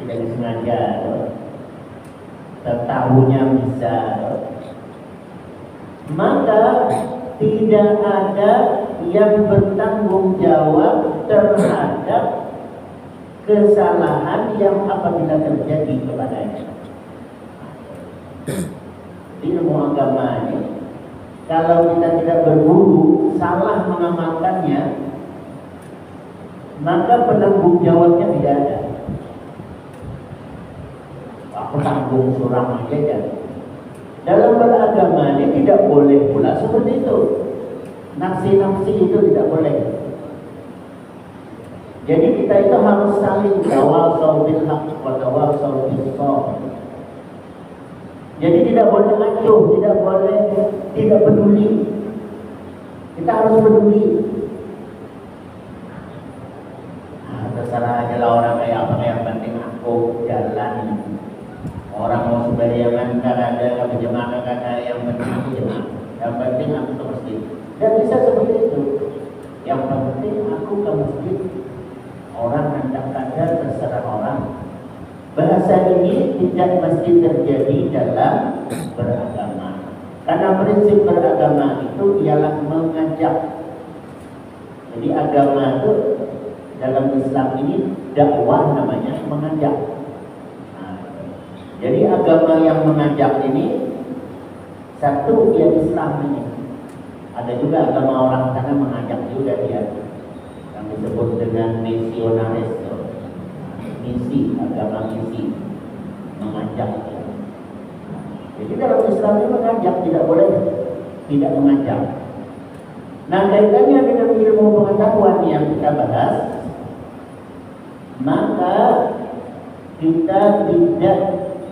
tidak disengaja, tertahunya bisa, maka tidak ada yang bertanggung jawab terhadap kesalahan yang apabila terjadi kepadanya. Di ilmu agama ini, kalau kita tidak berguru, salah mengamalkannya, maka penanggung jawabnya tidak ada. Aku tanggung suram aja kan. Dalam beragama ini tidak boleh pula seperti itu. Nafsi-nafsi itu tidak boleh. Jadi kita itu harus saling tawasau bil haqq wa tawasau bis sabr. Jadi tidak boleh acuh, tidak boleh tidak peduli. Kita harus peduli. Terserah aja lah orang kayak apa, yang penting aku jalan. Orang mau sembahyang kan ada berjemaah kata yang penting aku jemaah. Yang penting aku ke masjid. Dan bisa seperti itu. Yang penting aku ke masjid. Orang hendak ada terserah orang. Bahasa ini tidak mesti terjadi dalam beragama. Karena prinsip beragama itu ialah mengajak. Jadi agama itu dalam Islam ini dakwah namanya, mengajak. Jadi agama yang mengajak ini satu dia Islam ini. Ada juga agama orang sana mengajak juga dia, yang disebut dengan misionaris, misi, agama misi, mengajak. Jadi dalam Islam ini mengajak, tidak boleh tidak mengajak. Nah, kaitannya dengan ilmu pengetahuan yang kita bahas, maka kita tidak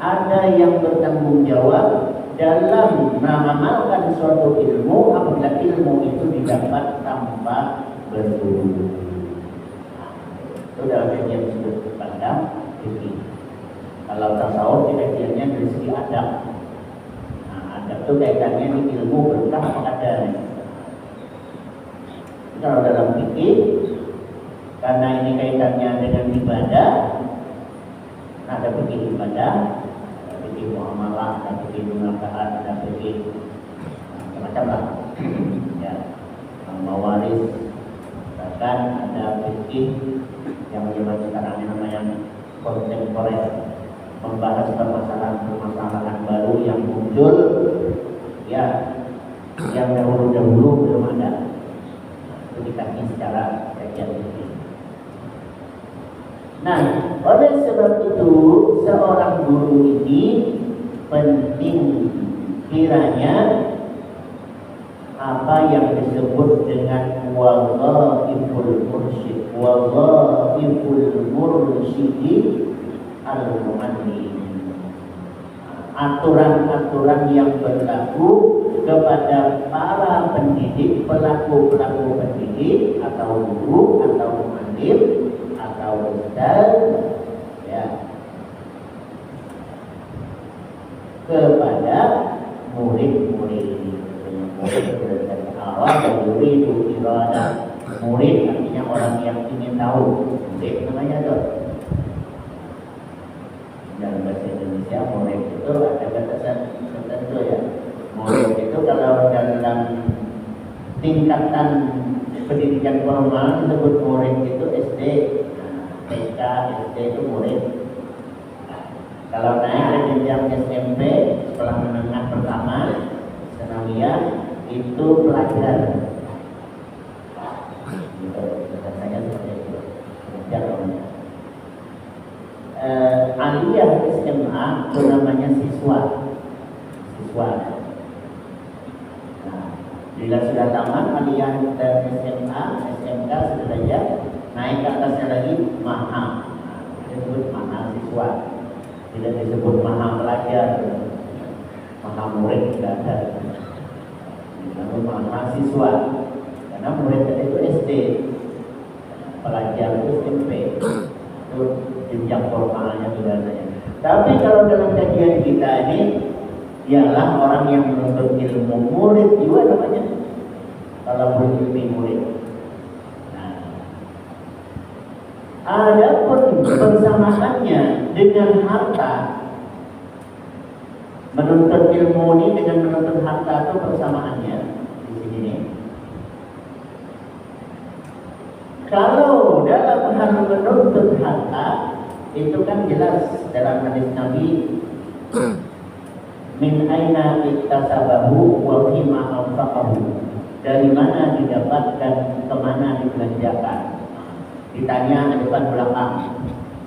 ada yang bertanggung jawab dalam mengamalkan suatu ilmu apabila ilmu itu didapat tanpa berguru. Itu dalam kajian sudut pandang fikih. Kalau tasawuf kajiannya dari segi adab. Nah, adab itu kaitannya di ilmu berkah apa adanya. Kalau dalam fikih, karena ini kaitannya dengan ibadah, ada fikih ibadah, muamalah, ada fikih munakahat, ada fikih macam lah, ya, mawaris, bahkan ada fikih yang menyebut sekarang ini namanya kontemporer, membahas permasalahan baru yang muncul, ya, yang dahulu belum ada. Itu dikaji secara kajian fikih. Nah, oleh sebab itu seorang guru ini penting kiranya apa yang disebut dengan wallaiful mursyid, wallaiful mursyidi al-mu'allim, aturan-aturan yang berlaku kepada para pendidik, pelaku-pelaku pendidik atau guru atau mu'allim atau ustaz, ya, kepada murid-murid. Murid dari awal dari iradah. Murid artinya orang yang ingin tahu. Murid namanya itu. Dalam bahasa Indonesia murid itu ada batasan tertentu ya. Murid itu kalau dalam tingkatan pendidikan formal disebut murid itu SD, TK, SD itu murid. Kalau naik ke jenjang SMP, sekolah menengah pertama, sanawiyah, itu pelajar. Saya seperti itu. Pelajar namanya. Aliyah SMA itu namanya siswa. Nah, bila sudah tamat aliyah dan SMA, SMK sudah naik ke atasnya lagi maha. Disebut mahasiswa. Tidak disebut maha pelajar, maha murid tidak ada. Namun mahasiswa, karena murid itu SD, pelajar itu SMP, itu jenjang formalnya sudah saya. Tapi kalau dalam kajian kita ini, ialah orang yang menuntut ilmu, murid juga namanya. Kalau berilmu murid. Nah, adapun persamaannya dengan harta, menuntut ilmu ini dengan menuntut harta itu persamaannya di sini nih. Kalau dalam hal menuntut harta itu kan jelas dalam hadis Nabi, min aina iktasabahu wa fima anfaqahu, dari mana didapat dan kemana dibelanjakan. Ditanya depan belakang,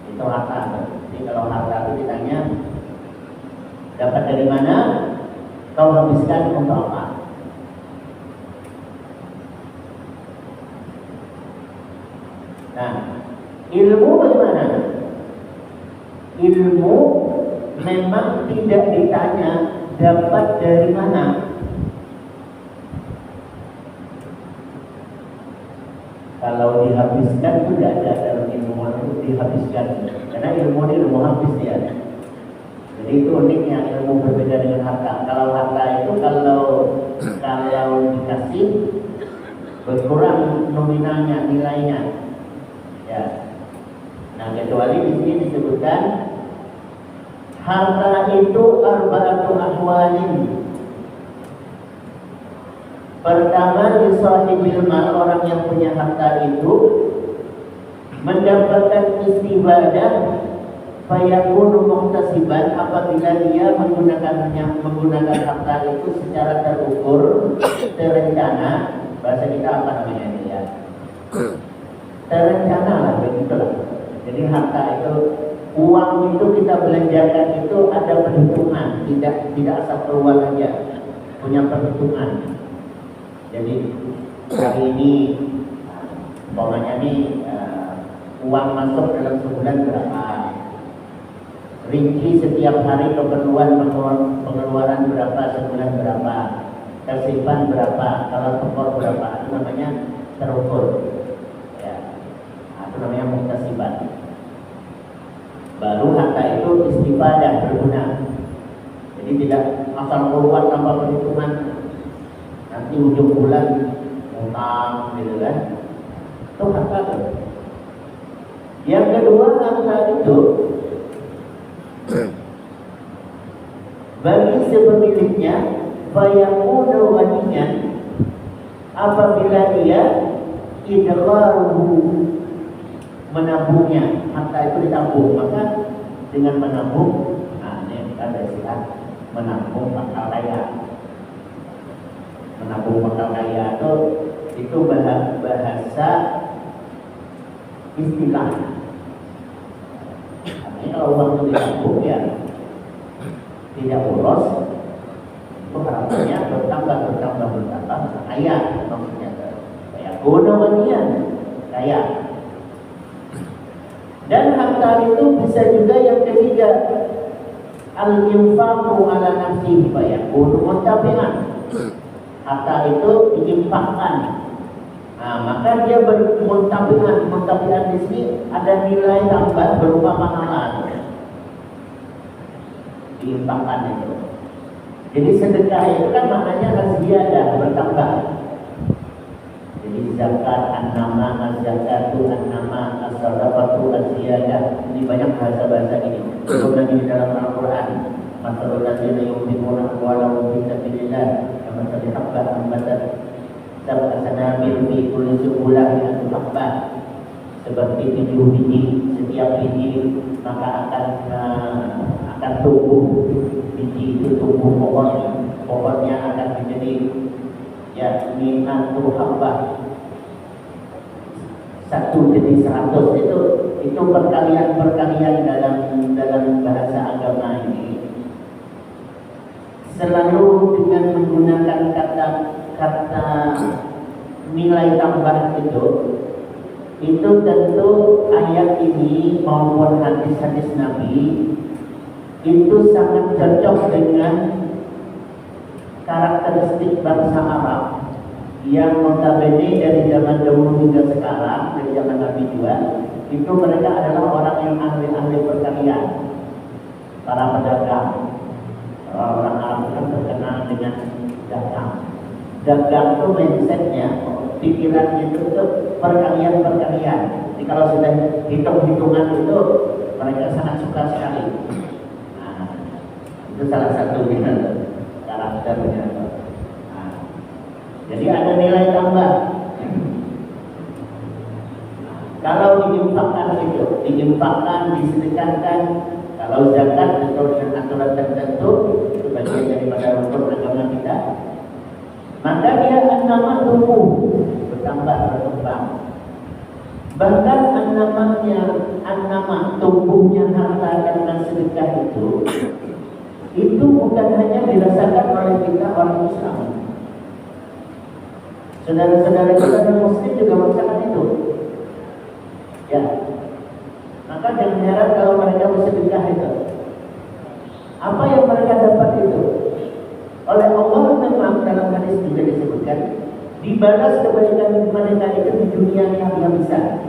itu harta. Jadi kalau harta itu ditanya dapat dari mana, kau habiskan untuk apa. Nah, ilmu bagaimana? Ilmu memang tidak ditanya dapat dari mana. Kalau dihabiskan itu tidak ada dalam ilmu itu dihabiskan, karena ilmu ini ilmu habis ya. Jadi itu uniknya ilmu berbeda dengan harta. Kalau harta itu kalau dikasih berkurang nominalnya, nilainya. Ya. Nah, kecuali di sini disebutkan harta itu arba'atu ahwalin. Pertama, di sahibil mal, orang yang punya harta itu mendapatkan istibadah fayakunu muhtasiban, apabila dia menggunakan harta itu secara terukur, terencana. Bahasa kita apa namanya ini ya? Terencana lah, begitulah. Jadi harta itu, uang itu kita belanjakan itu ada perhitungan, tidak asal keluar aja, punya perhitungan. Jadi hari ini umpamanya nih uang masuk dalam sebulan berapa, rinci setiap hari keperluan pengeluaran berapa, sebulan berapa, tersimpan berapa, kalau tekor berapa, itu namanya terukur. Itu namanya muhtasiban. Baru harta itu istifadah, berguna. Jadi tidak asal keluar tanpa perhitungan, nanti ujung bulan utang gitu kan. Itu harta itu. Yang kedua, harta itu bagi sepemiliknya fayakunu ghaniyan, apabila dia idgharuhu, menabungnya, harta itu ditabung, maka dengan menabung, nah ini ada istilah menabung bakal kaya. Menabung bakal kaya itu bahasa istilah. Artinya kalau uang itu ditabung ya tidak boros, itu harapannya bertambah kaya, maksudnya kaya gunawanian, kaya. Dan harta itu bisa juga yang ketiga, al-infaqu ala nafsihi fayakunu muntafi'an. Harta itu diinfakkan. Nah, maka dia bermuntafi'an. Muntafi'an di sini ada nilai tambah berupa pahala. Diinfakkan itu. Jadi sedekah itu kan maknanya ziyadah, bertambah. Jadi zakat, an-nama, az-zakatu, an-nama, as-sadaqatu, az-ziyadah. Ini banyak bahasa-bahasa ini. Kemudian di dalam Al-Quran, masalul ladzina yunfiquna amwalahum fi sabilillah, kamathali habbatin ambatat sab'a sanabil fi kulli sunbulatin mi'atu habbah. Seperti 7 biji, setiap biji maka akan tumbuh, biji itu tumbuh pohonnya akan menjadi mi'atu habbah, 1 jadi 100. Itu perkalian dalam bahasa agama ini selalu dengan menggunakan kata nilai tambah itu tentu ayat ini maupun hadis-hadis Nabi itu sangat cocok dengan karakteristik bangsa Arab yang notabene dari zaman dahulu hingga sekarang, dari zaman Nabi juga, itu mereka adalah orang yang ahli-ahli perkalian, para pedagang. Orang Arab kan terkenal dengan dagang. Dagang itu mindsetnya, pikirannya itu perkalian-perkalian. Jadi kalau sudah hitung-hitungan itu mereka sangat suka sekali Itu salah satunya karakternya. Nah, jadi ada nilai tambah. Kalau diinfakkan itu, disedekahkan, kalau zakat betul dengan aturan tertentu, itu bagian daripada rukun agama kita, maka dia an-nama tumbuh, bertambah, berkembang. Bahkan an-nama tumbuhnya harta karena sedekah itu bukan hanya dirasakan oleh kita orang Islam. Saudara-saudara kita non Muslim juga merasakan itu. Ya, maka jangan heran kalau mereka bersedekah itu. Apa yang mereka dapat itu? Oleh Allah memang dalam hadis juga disebutkan, dibalas kebaikan mereka itu di dunia yang bisa.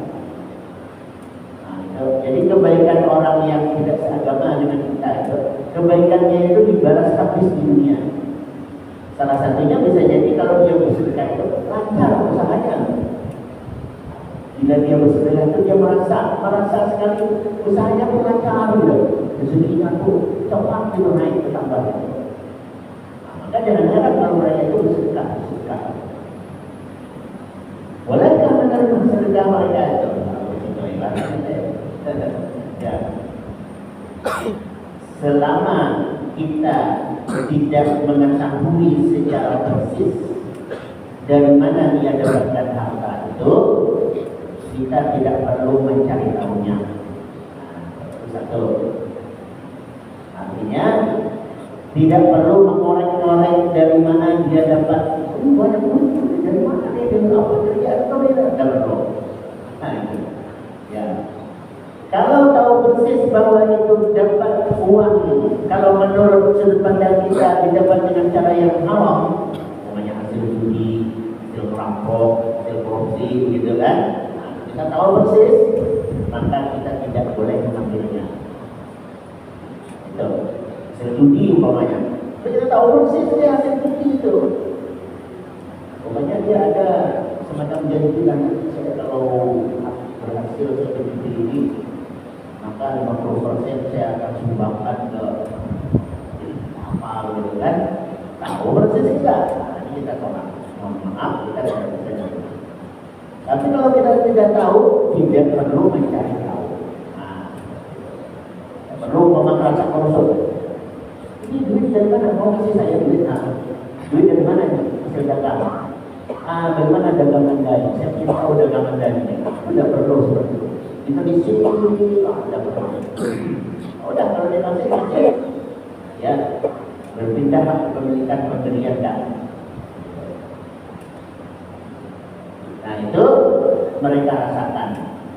Nah, jadi kebaikan orang yang tidak seagama dengan kita itu, kebaikannya itu dibalas habis di dunia. Salah satunya bisa jadi kalau dia bersedekah itu lancar usahanya. Bila dia bersedekah itu dia merasa sekali usahanya pun lancar gitu. Rezekinya pun cepat itu naik bertambah. Maka jangan heran kalau mereka itu bersedekah. Bolehkah menerima sedekah mereka itu? Ya. Selama kita tidak mengetahui secara persis dari mana dia dapatkan harta itu, kita tidak perlu mencari tahunya. Satu. Artinya tidak perlu mengorek-ngorek dari mana dia dapat banyak duit, dari mana dia dapat apa kerja atau tidak perlu. Nah itu. Ya. Kalau tahu persis bahwa itu dapat uang, kalau menurut sudut pandang kita didapat dengan cara yang haram, namanya hasil judi, hasil perampok, hasil korupsi, gitu kan? Nah, kita tahu persis, maka kita tidak boleh mengambilnya. Itu hasil judi umpamanya. Kita tahu persis dia hasil judi itu. Umpamanya dia ada semacam janjian, saya kalau berhasil seperti ini, maka 50% saya akan sumbangkan ke apa gitu kan. Tahu persis kita. Nah, ini kita tolak. Mohon maaf, kita tidak bisa. Tapi kalau kita tidak tahu, tidak perlu mencari tahu. Nah, perlu memaksa konsol. Ini duit dari mana? Mau kasih saya duit? Duit dari mana ini? Hasil dagang. Bagaimana dagangan dari? Saya ingin tahu dagangan dari. Tidak perlu seperti itu. Kita di sini ada perlu. Udah kalau dikasih ya berpindah kepemilikan pemberian dana. Nah itu mereka rasakan.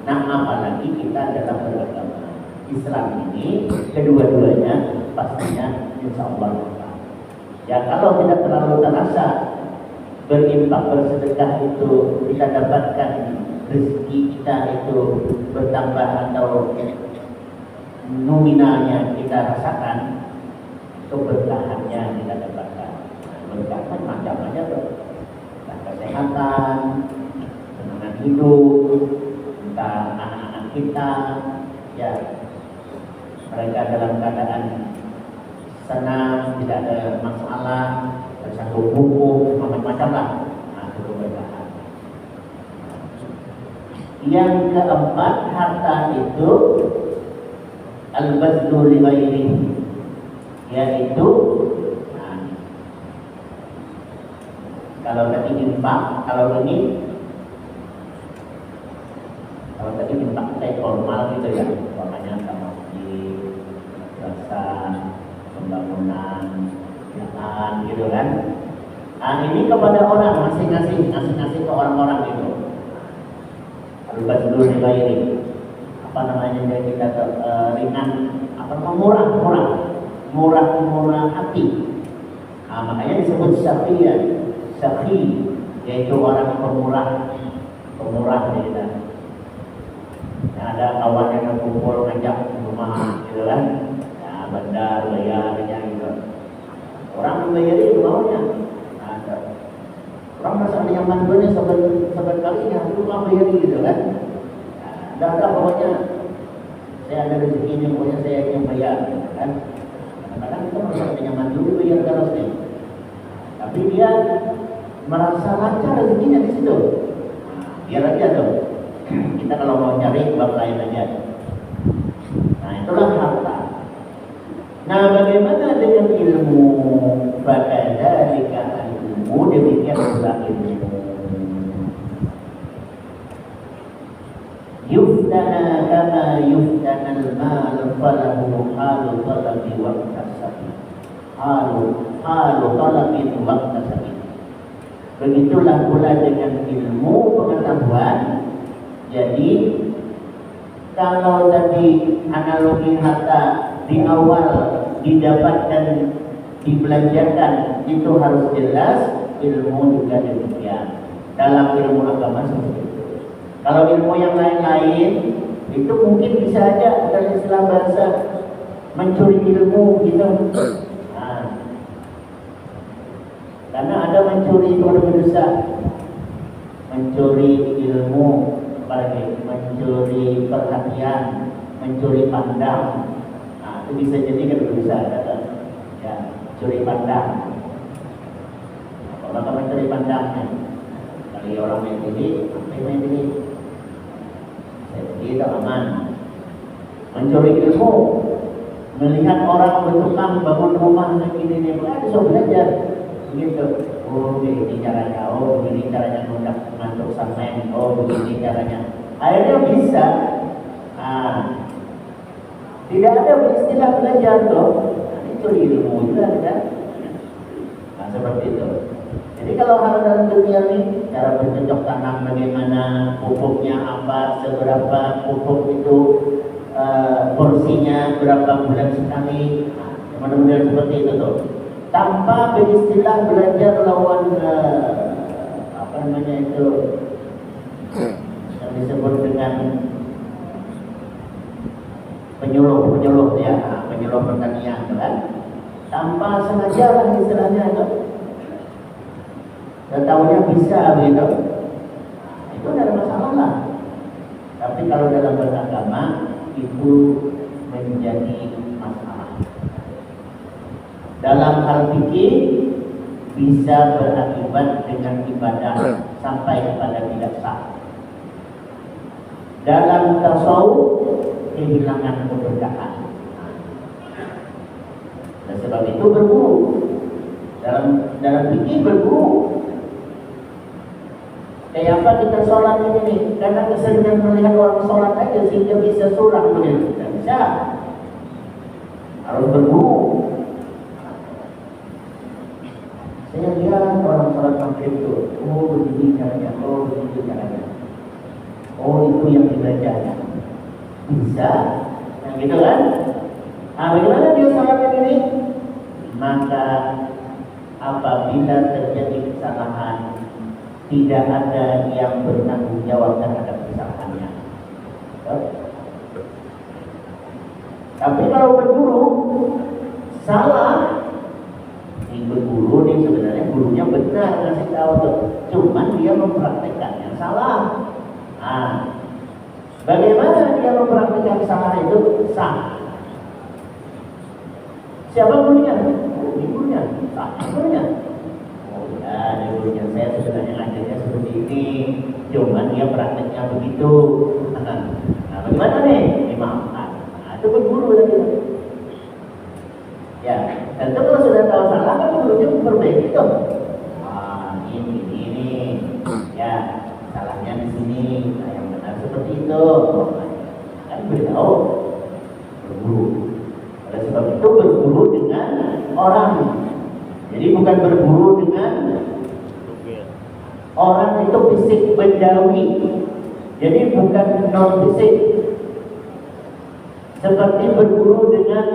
Nah apalagi kita dalam beragama Islam ini kedua-duanya pastinya insya Allah. Ya kalau tidak terlalu terasa berinfak bersedekah itu kita dapatkan rezeki kita itu bertambah atau nominalnya kita rasakan, keberkahannya kita dapatkan. Berkah macam-macam, entah kesehatan, senangan hidup, entah anak-anak kita, ya mereka dalam keadaan senang, tidak ada masalah, tersanggup hukum, macam-macam lah. Nah, itu keberkahan. Yang keempat, harta itu al-bazlu li ghairihi, yaitu kalau tadi infak, kalau tadi infak kayak formal gitu ya, makanya sama masjid, madrasah, pembangunan, jalan gitu kan. Nah ini kepada orang masing-masing ke orang-orang itu. Al-bazlu li ghairihi, apa namanya kita ringan, murah hati. Nah, makanya disebut syaqi, yaitu orang pemurah kita. Nah, ada kawan yang kumpul ngajak rumah gitu kan, ya bandar bayarnya gitu. Orang membayar itu maunya. Nah, orang merasa nyaman banget saban kalinya rumah bayar gitu kan. Nah, pokoknya saya ada rezekinya, pokoknya saya yang bayar, kan? Kadang kita merasa nyaman dulu biar terus nih. Tapi dia merasa lancar rezekinya di situ. Biar aja tuh. Kita kalau mau cari bab lain aja. Nah itulah harta. Nah bagaimana dengan ilmu? Fakadzalika ilmu, demikian pula ilmu. Yuftana kama yuftana al-mal falahu halu talabi wa kasabi. Halu talabi wa kasabi. Begitulah pula dengan ilmu pengetahuan. Jadi kalau tadi analogi harta di awal didapatkan, dibelanjakan, itu harus jelas. Ilmu juga demikian. Dalam ilmu agama seperti itu. Kalau ilmu yang lain-lain itu mungkin bisa aja dari istilah bahasa mencuri ilmu gitu. Nah, karena ada mencuri itu berdosa, mencuri ilmu, apalagi mencuri perhatian, mencuri pandang. Nah, itu bisa jadi kan berdosa, ya, curi pandang. Kalau kamu mencuri pandangnya, kali orang main TV, jadi tak aman. Mencuri ilmu, melihat orang bertukang bangun rumah begini nih, bisa belajar begitu. Oh begini caranya, oh begini caranya ngantuk sampean, oh begini caranya. Akhirnya bisa. Tidak ada istilah belajar tuh. Ini curi ilmu juga kan? Nah seperti itu. Jadi kalau hal dalam dunia ini, cara bercocok tanam bagaimana, pupuknya apa, seberapa pupuk itu, porsinya berapa bulan sekali, mudah-mudahan seperti itu tuh. Tanpa beristilah belajar lawan apa namanya itu yang disebut dengan penyuluh ya, penyuluh pertanian kan, tanpa sengaja lah istilahnya itu. Tahunya bisa begitu, itu tidak ada masalah lah. Tapi kalau dalam beragama itu menjadi masalah. Dalam hal fikih bisa berakibat dengan ibadah sampai kepada tidak sah. Dalam tasawuf kehilangan keberkahan. Dan sebab itu berguru. Dalam fikih berguru. Kayak apa kita sholat ini nih? Karena keseringan melihat orang sholat aja sehingga bisa surah begitu. Tidak bisa. Harus berguru. Saya lihat orang sholat maghrib itu, oh begini caranya, oh begitu caranya, oh itu yang dibacanya. Bisa, yang gitu kan? Nah, bagaimana dia sholat ini? Maka apabila terjadi kesalahan, tidak ada yang bertanggung jawab terhadap kesalahannya. Tapi kalau berguru salah, berguru nih sebenarnya gurunya benar ngasih tahu tuh, cuman dia mempraktekannya salah. Nah, bagaimana dia mempraktekkan salah itu sah? Siapa gurunya? Gurunya, sah gurunya. Ada gurunya saya sebenarnya ngajarnya seperti ini, cuman dia prakteknya begitu. Nah, bagaimana nih? Dimaafkan. Nah, itu berguru lagi. Ya, tentu kalau sudah tahu salah kan gurunya memperbaiki itu. Ini, ya salahnya di sini. Nah, yang benar seperti itu. Kan beritahu berguru. Oleh sebab itu berguru dengan orang. Jadi bukan berguru dengan orang itu fisik bendawi. Jadi bukan non fisik. Seperti berguru dengan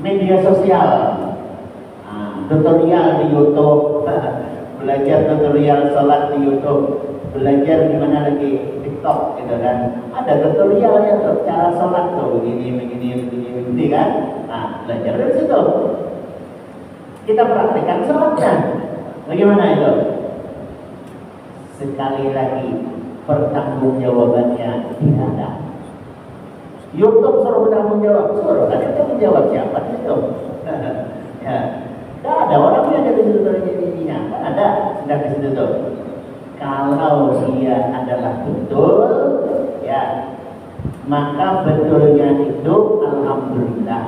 media sosial, tutorial di YouTube, belajar tutorial sholat di YouTube, belajar gimana lagi TikTok gitu kan. Ada tutorialnya tuh, cara sholat tuh begini kan. Nah, belajar dari situ. Kita praktekkan sholatnya. Bagaimana itu? Sekali lagi, pertanggungjawabannya tidak ada. YouTube suruh bertanggung jawab, suruh. Tadi kita menjawab siapa itu? Ya, nggak ada orang yang jadi tutor intinya, kan ada sudah kasih tutor. Kalau dia adalah betul, ya, maka betulnya itu alhamdulillah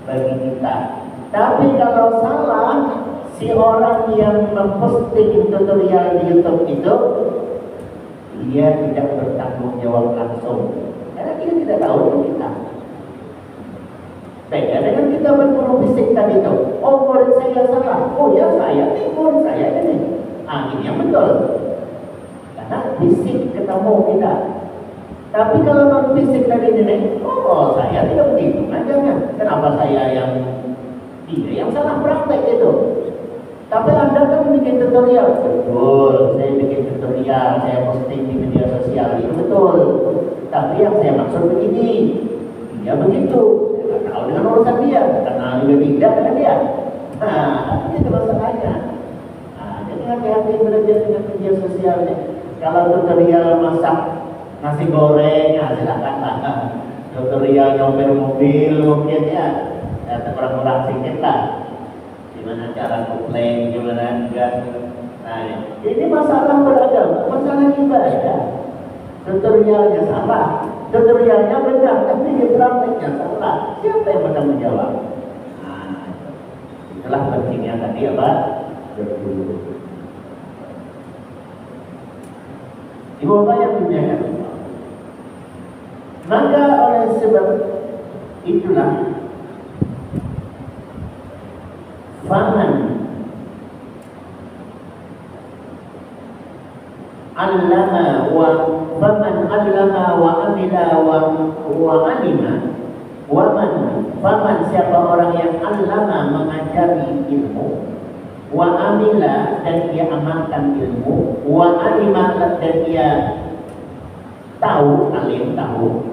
bagi kita. Tapi kalau salah, si orang yang memposting tutorial di YouTube itu, dia tidak bertanggung jawab langsung, karena dia tidak tahu dari kita. Beda dengan kita berguru fisik tadi itu. Oh, murid saya salah. Oh ya, saya ini murid saya ini. Ini yang betul. Karena fisik ketemu kita. Tapi kalau non fisik tadi ini, oh saya tidak begitu. Nah, jangan. Kenapa saya yang dia yang salah praktek itu? Tapi Anda kan bikin tutorial. Betul, saya bikin tutorial, saya posting di media sosial, itu betul. Tapi yang saya maksud begini, dia begitu. Saya nggak tahu dengan urusan dia, kenal juga tidak dengan dia. Nah, itu masalahnya. Nah, jadi hati-hati belajar dengan media sosialnya. Kalau tutorial masak nasi goreng, ya silakan lah. Tutorial nyopir mobil mungkin ya kurang-kurang sedikit lah. Gimana cara komplain, gimana gas. Nah, ini masalah beragam, masalah ibadah. Tutorialnya salah, tutorialnya benar, tapi di prakteknya salah. Siapa yang bertanggung jawab? Nah, itulah pentingnya tadi apa? Berguru. Ibu bapak yang dimuliakan, maka oleh sebab itulah faman allama wa faman allama wa amila wa alima faman siapa orang yang allama mengajari ilmu wa amila dan dia amalkan ilmu wa alima dan dia tahu alim tahu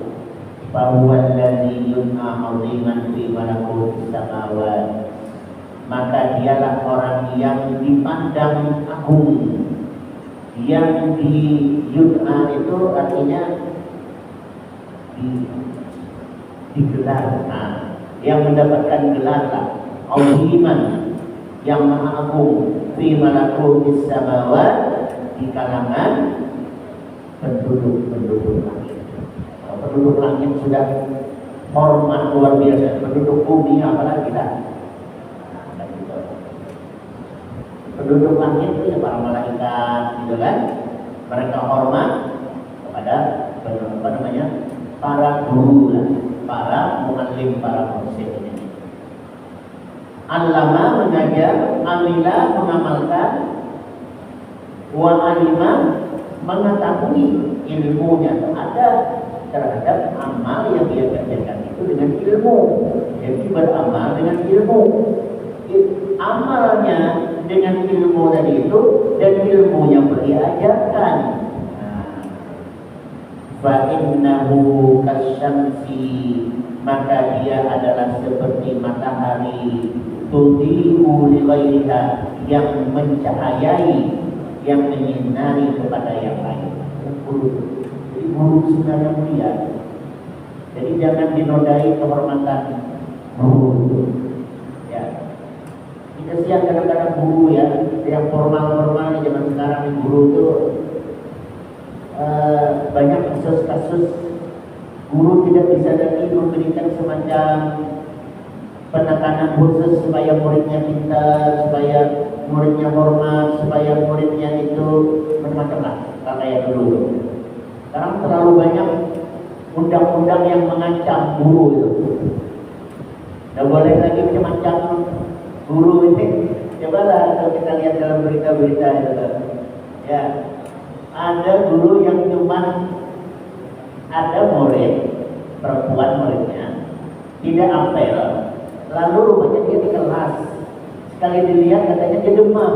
bahwa alladzi yun'a 'aziman fi malakutis samawati, maka dialah orang yang dipandang agung, yang di yun'a itu artinya digelar, yang mendapatkan gelar lah, 'aziman, yang maha agung, fi malakutis samawati, di kalangan penduduk langit. Penduduk langit sudah hormat luar biasa, penduduk bumi apalagi dah. Penduduk langit itu ya para malaikat, gitu kan? Mereka hormat kepada apa namanya? Para guru, para muallim, para mursyid ini. Allama mengajar, amila mengamalkan, wa alima mengetahui ilmunya ada terhadap amal yang dia kerjakan itu dengan ilmu. Jadi beramal dengan ilmu. Amalnya dengan ilmu tadi itu dan ilmunya diajarkan. Fa innahu kasyamsi, maka dia adalah seperti matahari, tudhi'u li ghairiha, yang mencahayai, yang menyinari kepada yang lain. Jadi guru sebenarnya mulia. Jadi jangan dinodai kehormatan guru. Ya. Kesian kadang-kadang guru ya, yang formal-formal di zaman sekarang di guru itu banyak kasus-kasus guru tidak bisa lagi memberikan semacam penekanan khusus supaya muridnya pintar, supaya muridnya hormat, supaya muridnya itu macam-macam lah kayak dulu. Sekarang terlalu banyak undang-undang yang mengancam guru itu. Tidak boleh lagi macam-macam guru ini. Cobalah kalau kita lihat dalam berita-berita itu, ya ada guru yang cuma ada murid perempuan muridnya tidak apel, lalu rupanya dia di kelas, sekali dilihat katanya dia demam,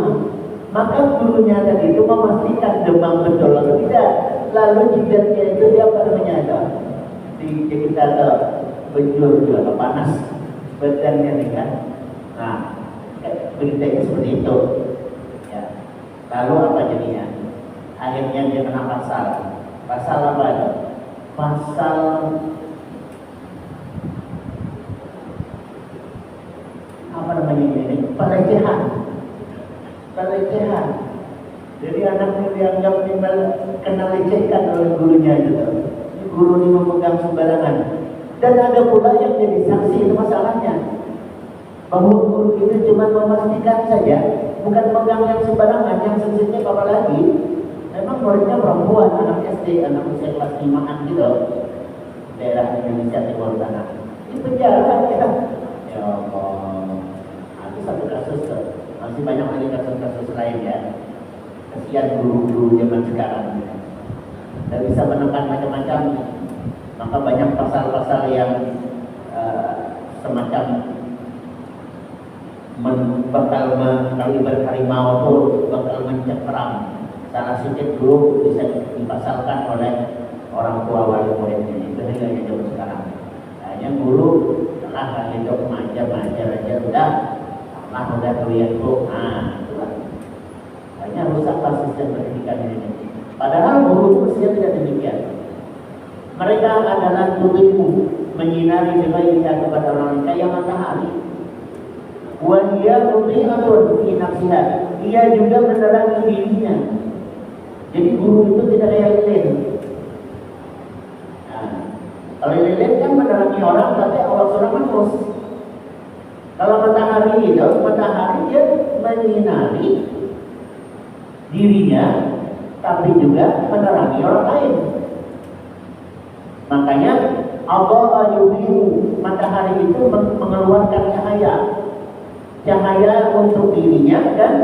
maka gurunya tadi itu memastikan demam betul atau tidak, lalu jidatnya itu dia apa namanya itu di kita bejur juga panas badannya nih kan. Nah, beritanya seperti itu ya. Lalu apa jadinya? Akhirnya dia kena pasal apa itu? Pasal pelecehan. Jadi anaknya dianggap kena lecehkan oleh gurunya gitu. Ini guru ini memegang sembarangan. Dan ada pula yang jadi saksi, itu masalahnya. Bahwa guru itu cuma memastikan saja, bukan pegang yang sembarangan, yang sensitif apalagi. Memang muridnya perempuan, anak SD, anak usia kelas 5-an gitu. Daerah Indonesia Timur Tengah. Ini penjara ya. Ya Allah. Itu satu kasus tuh. Masih banyak lagi kasus-kasus lain ya. Kesian guru-guru zaman sekarang. Dan bisa menekan macam-macam. Maka banyak pasal-pasal yang semacam bakal mengkaliber harimau itu bakal mencekram. Salah sedikit guru bisa dipasalkan oleh orang tua wali muridnya. Itu yang hidup sekarang. Hanya guru telah hidup manja aja udah kuliah bu. Itulah. Hanya rusak sistem pendidikan ini. Padahal guru itu mestinya tidak demikian. Mereka adalah tubuhmu menyinari kebaikan kepada orang lain kayak matahari. Wahia muti'atun fi nafsiha. Ia juga menerangi dirinya. Jadi guru itu tidak kayak lilin. Kalau lilin kan menerangi orang, tapi Allah sudah terus. Kalau matahari dia menyinari dirinya, tapi juga menerangi orang lain. Makanya Allah yubiru, matahari itu mengeluarkan cahaya untuk dirinya dan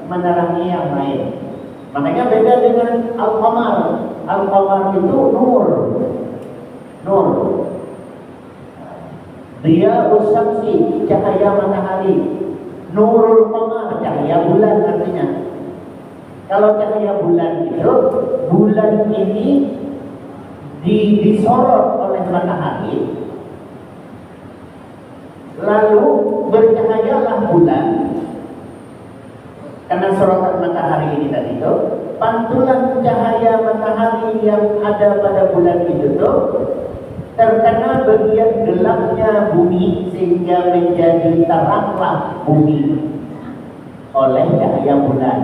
menerangi yang lain. Makanya beda dengan al-qamar. Al-qamar itu nur. Dia usamsi, cahaya matahari. Nurul qamar, cahaya bulan artinya. Kalau cahaya bulan itu, bulan ini disorot oleh matahari, lalu bercahayalah bulan. Karena sorotan matahari ini tadi itu, pantulan cahaya matahari yang ada pada bulan itu tuh terkena bagian gelapnya bumi sehingga menjadi teranglah bumi oleh cahaya bulan.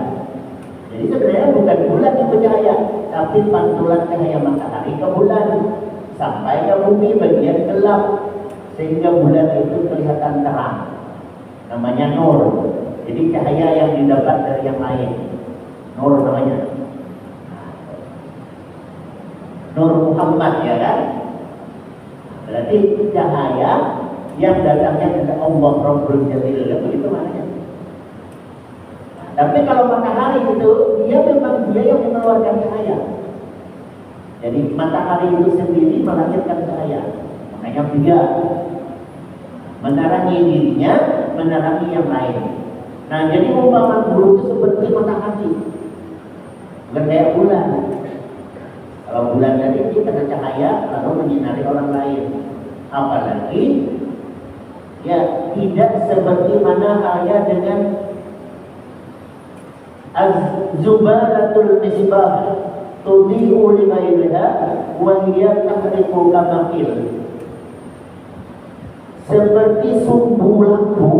Jadi sebenarnya bukan bulan yang bercahaya, tapi pantulan cahaya matahari ke bulan sampai ke bumi bagian gelap sehingga bulan itu kelihatan terang. Namanya nur. Jadi cahaya yang didapat dari yang lain. Nur namanya. Nur Muhammad ya kan? Berarti cahaya yang datangnya dari Allah Rabbul Jalil. Begitu maknanya. Tapi kalau matahari itu dia yang mengeluarkan cahaya. Jadi matahari itu sendiri melahirkan cahaya. Makanya dia menerangi dirinya, menerangi yang lain. Nah, jadi umpama guru itu seperti matahari, bukan kayak bulan. Kalau bulan tadi dia kena cahaya lalu menyinari orang lain. Apalagi ya tidak seperti mana halnya dengan az-zubaratul misbah tudhi'u li ghairiha wa hiya tahriqu kamakil. Seperti sumbu lampu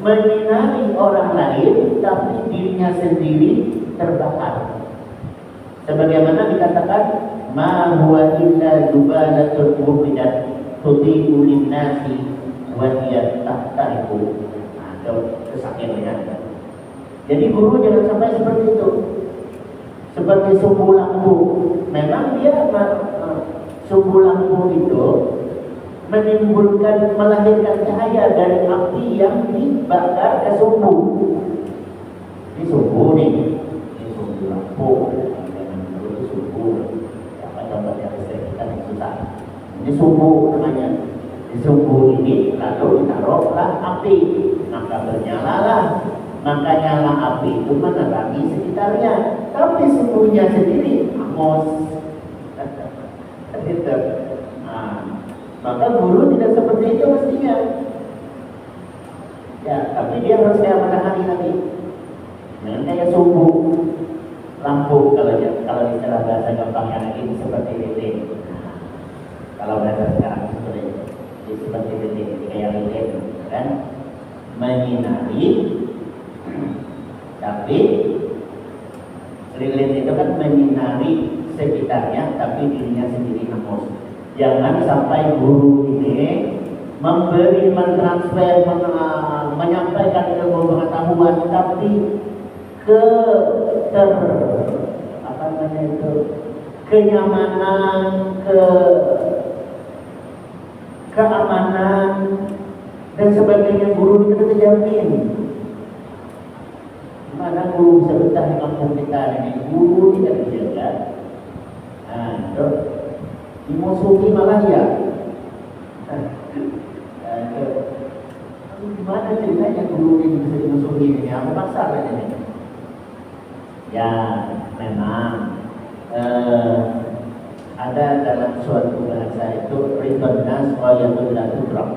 menyinari orang lain tapi dirinya sendiri terbakar. Sebagaimana dikatakan ma huwa illa zubalatul mubidat tudhi'u lin-nasi wa hiya tahriqu. Itu kesakitan. Jadi guru jangan sampai seperti itu. Seperti sumbu lampu. Memang dia sumbu lampu itu menimbulkan, melahirkan cahaya dari api yang dibakar ke sumbu. Ini sumbu nih. Ini sumbu lampu. Ini sumbu. Apa contohnya listrik kita yang susah. Ini sumbu namanya. Di sumbu ini lalu ditaruhlah api. Maka bernyalalah. Maka nyala api itu menerangi sekitarnya, tapi sumbunya sendiri hangus. Gitu. Maka guru tidak seperti itu mestinya. Ya, tapi dia harus kayak matahari tadi, dengan kayak sumbu lampu kalau istilah bahasa gampangnya lagi seperti lilin. Kalau bahasa sekarang seperti lilin, kayak lilin, kan? menyinari, tapi lilin itu kan menyinari sekitarnya, tapi dirinya sendiri hangus. Jangan sampai guru ini memberi, mentransfer, menyampaikan ilmu pengetahuan, tapi kenyamanan, keamanan dan sebagainya guru itu terjamin. Mana guru bisa betah di kampung kita ini? Guru tidak dijaga. Nah, itu dimusuhi malah ya. Gimana ceritanya guru ini bisa dimusuhi ini? Apa masalah ini? Ya, memang ada dalam suatu bahasa itu ridhonas ghayatul la tudrak.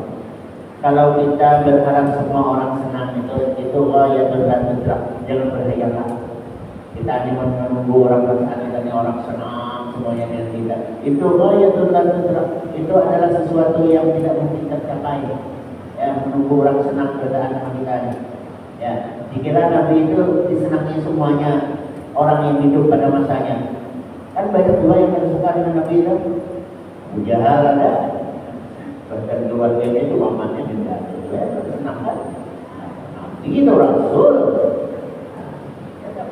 Kalau kita berharap semua orang senang itu ghayatul la tudrak. Jangan berhayalan. Kita hanya menunggu orang bersenang dan orang senang semuanya yang tidak. Itu ghayatul la tudrak. Itu adalah sesuatu yang tidak mungkin tercapai. Ya, menunggu orang senang keadaan kita. Ya, dikira Nabi itu disenangi semuanya orang yang hidup pada masanya. Kan banyak juga yang suka dengan Nabi itu. Abu Jahal ada, bahkan keluarganya itu mamannya juga ada, senang kan? Begitu Rasul.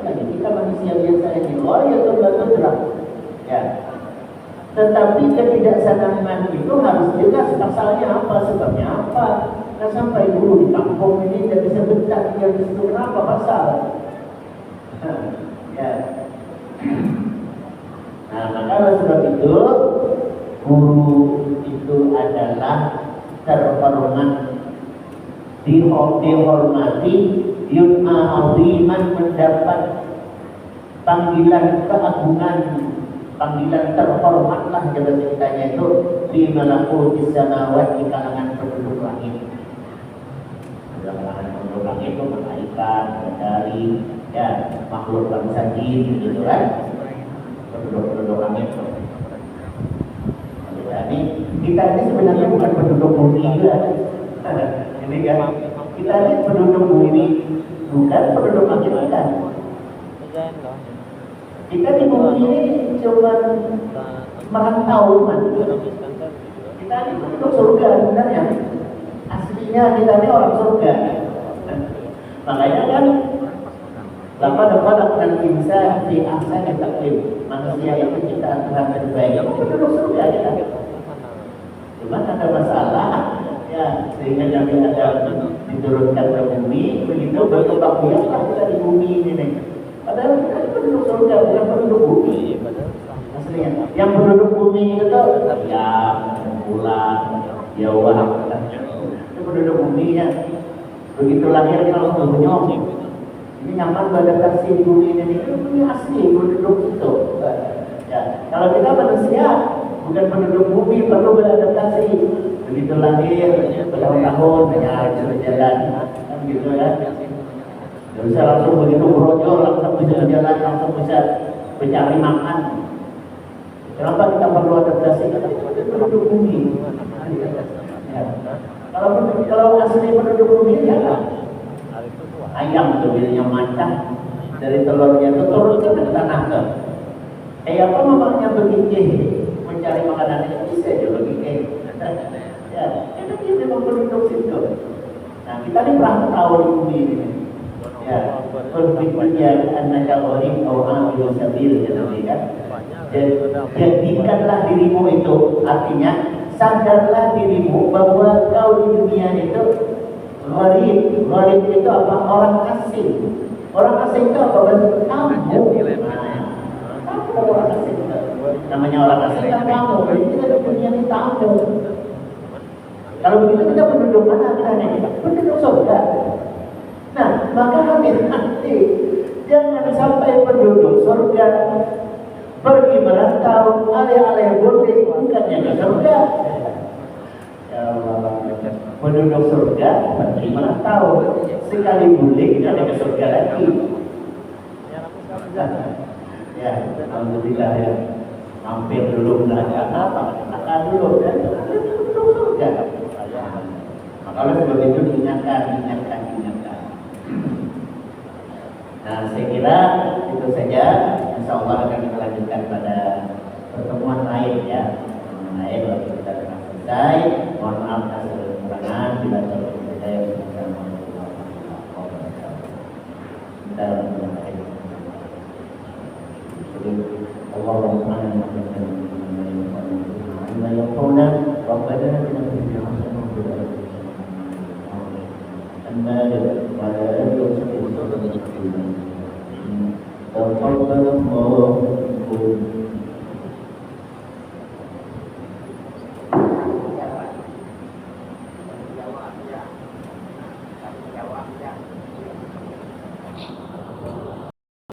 Lagi kita manusia biasa ini, oh ya Tuhan terang. Ya. Tetapi ketidaksenangan itu harus jelas pasalnya apa, sebabnya apa. Nah sampai dulu di kampung ini tidak bisa betah tinggal di situ, kenapa pasal? Ya. Nah maka oleh sebab itu guru itu adalah terhormat, dihormati, yud'a aziman, mendapat panggilan keagungan, panggilan terhormatlah jabatan ceritanya itu di malakutis samawat, di kalangan penduduk langit. Kalangan penduduk langit itu malaikat, dari ya makhluk bangsa jin gitu kan, penduduk langit. Kita ini sebenarnya bukan penduduk bumi juga. Ini kan kita ini penduduk bumi, bukan penduduk langit kan. Kita di bumi ini cuma merantau man. Kita ini penduduk surga sebenarnya. Aslinya kita ini orang surga. Makanya kan laqad khalaqnal insana fi ahsani taqwim. Manusia itu ciptaan Tuhan terbaik. Penduduk surga kita. Cuma ada masalah ya, sehingga kami ada diturunkan ke bumi, begitu berkembang biaklah kita di bumi ini nih. Padahal kita itu penduduk surga, bukan penduduk bumi. Aslinya, yang penduduk bumi itu ya bulan, ya wah, itu penduduk buminya. Begitu lahir kita langsung bunyong. Ini nyaman beradaptasi di bumi ini asli penduduk itu. Ya, kalau kita manusia bukan penduduk bumi, perlu beradaptasi. Begitu lahir, bertahun-tahun, ya berjalan, kan gitu ya. Tidak bisa langsung begitu berojol, langsung bisa berjalan, langsung bisa mencari makan. Kenapa kita perlu adaptasi? Karena kita penduduk bumi. Ya. Kalau asli penduduk bumi ya kan? Ayam tuh biasanya macam dari telurnya itu turun ke tanah tuh. Apa mamanya begini? Mencari makanan yang bisa juga begini. Ya, itu dia memang penduduk situ. Nah, kita ini perantau di bumi ini. Ya, berpikirnya anak orang ambil sabil kan. Jadikanlah dirimu itu, artinya sadarlah dirimu bahwa kau di dunia itu gharib. Gharib itu apa? Orang asing. Orang asing itu apa? Kamu. Kamu orang asing. Namanya orang asing kan kamu. Jadi kita di dunia ini tamu. Kalau begitu kita penduduk mana kita nih? Penduduk surga. Nah, maka hati-hati. Jangan sampai penduduk surga pergi merantau, alih-alih boleh, bukannya ke surga. Ya Allah, penduduk surga pergi merantau, sekali boleh tidak ke surga lagi. Ya, alhamdulillah ya. Mampir dulu belajar apa? Makan dulu dan penduduk surga. Kalau sebelum itu diingatkan. Nah, saya kira itu saja. Insya Allah akan kita lanjutkan pada pertemuan lain ya. Pertemuan lain waktu kita telah selesai. Mohon maaf atas kekurangan. Bila terlalu saya bersama dalam menyampaikan. Jadi Allahumma ما ينفعنا ربنا اتنا في الدنيا حسنه وفي الاخره حسنه وقنا عذاب النار.